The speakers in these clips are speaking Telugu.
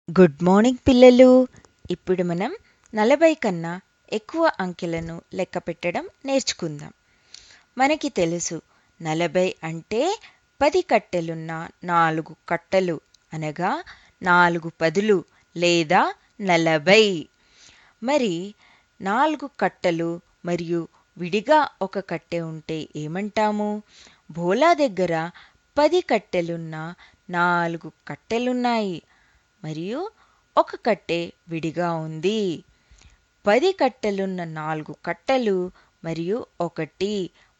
గుడ్ మార్నింగ్ పిల్లలు. ఇప్పుడు మనం 40 కన్నా ఎక్కువ అంకెలను లెక్క పెట్టడం నేర్చుకుందాం. మనకి తెలుసు 40 అంటే 10 కట్టెలున్న 4 కట్టలు అనగా 4 పదులు లేదా 40. మరి 4 కట్టలు మరియు విడిగా ఒక కట్టె ఉంటే ఏమంటాము? భోలా దగ్గర 10 కట్టెలున్న 4 కట్టెలున్నాయి మరియు ఒక కట్టె విడిగా ఉంది. 10 కట్టెలున్న 4 కట్టెలు మరియు ఒకటి,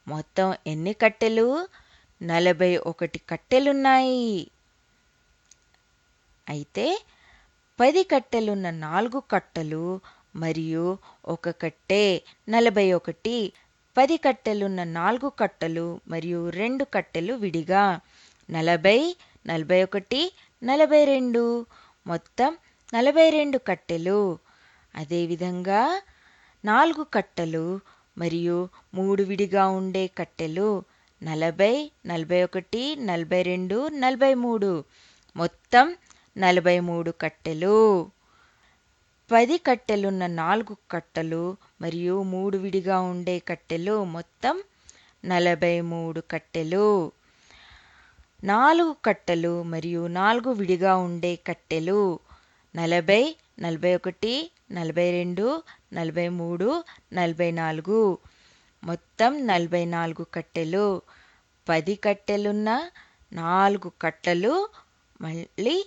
మొత్తం ఎన్ని కట్టెలు? 41 కట్టెలున్నాయి. అయితే 10 కట్టెలున్న 4 కట్టలు మరియు ఒక కట్టె 41. 10 కట్టెలున్న 4 కట్టలు మరియు 2 కట్టెలు విడిగా 40, 41, 42, మొత్తం 42 కట్టెలు. అదేవిధంగా 4 కట్టలు మరియు 3 విడిగా ఉండే కట్టెలు 40, 41, 42, 43, మొత్తం 43 కట్టెలు. 10 కట్టెలున్న 4 కట్టలు మరియు 3 విడిగా ఉండే కట్టెలు మొత్తం 43 కట్టెలు. 4 కట్టలు మరియు 4 విడిగా ఉండే కట్టెలు 40, 41, 42, 43, 44, మొత్తం 44 కట్టెలు. 10 కట్టెలున్న 4 కట్టలు మళ్ళీ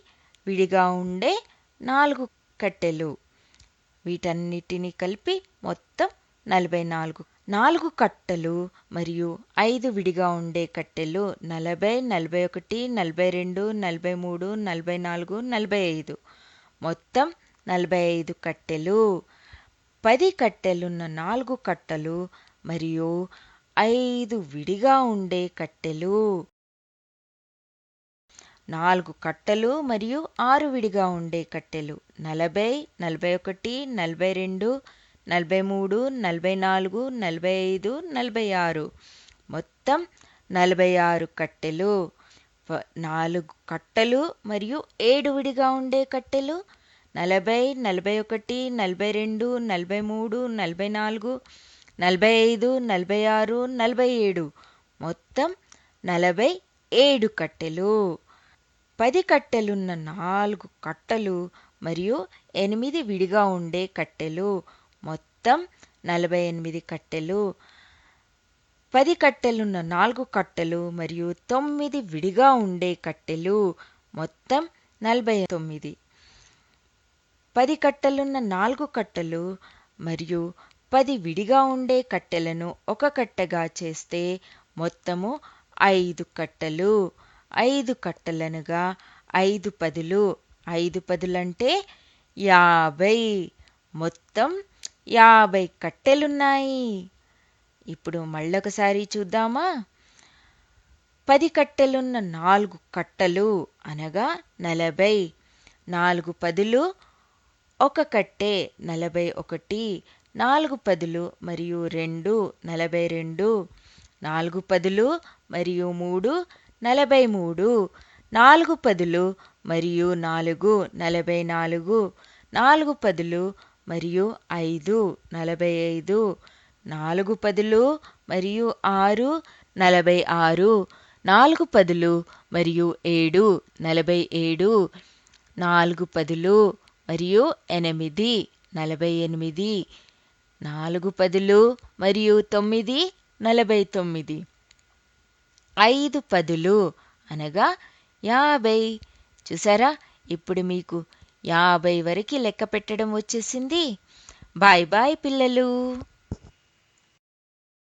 విడిగా ఉండే 4 కట్టెలు, వీటన్నిటిని కలిపి మొత్తం 44. 4 కట్టలు మరియు 5 విడిగా ఉండే కట్టెలు 40, 41, 42, 43, 44, 45, మొత్తం 45 కట్టెలు. 10 కట్టెలున్న 4 కట్టలు మరియు 5 విడిగా ఉండే కట్టెలు 4 కట్టలు మరియు 6 విడిగా ఉండే కట్టెలు 40, 41, 42, 43, 44, 45, 46, మొత్తం 46 కట్టెలు. 4 కట్టలు మరియు 7 విడిగా ఉండే కట్టెలు 40, 41, 42, 43, 44, 45, 46, 47, మొత్తం 47 కట్టెలు. 10 కట్టెలున్న 4 కట్టలు మరియు 8 విడిగా ఉండే కట్టెలు మొత్తం 48 కట్టెలు. 10 కట్టెలున్న 4 కట్టెలు మరియు 9 విడిగా ఉండే కట్టెలు మొత్తం 49. 10 కట్టెలున్న 4 కట్టెలు మరియు 10 విడిగా ఉండే కట్టెలను ఒక కట్టెగా చేస్తే మొత్తము 5 కట్టెలు. 5 కట్టెలనగా 5 పదులు. 5 పదులంటే 50, మొత్తం 50 కట్టెలున్నాయి. ఇప్పుడు మళ్ళొకసారి చూద్దామా? 10 కట్టెలున్న 4 కట్టలు అనగా 40, 4 పదులు ఒక కట్టె 41, 4 పదులు మరియు 2 42, 4 పదులు మరియు 3 43, 4 పదులు మరియు 4 44, 4 పదులు మరియు 5 45, 4 పదులు మరియు 6 46, 4 పదులు మరియు 7 47, 4 పదులు మరియు 8 48, 4 పదులు మరియు 9 49, 5 పదులు అనగా 50. చూసారా? ఇప్పుడు మీకు 50 వరకు లెక్క పెట్టడం వచ్చేసింది. బాయ్ బాయ్ పిల్లలు.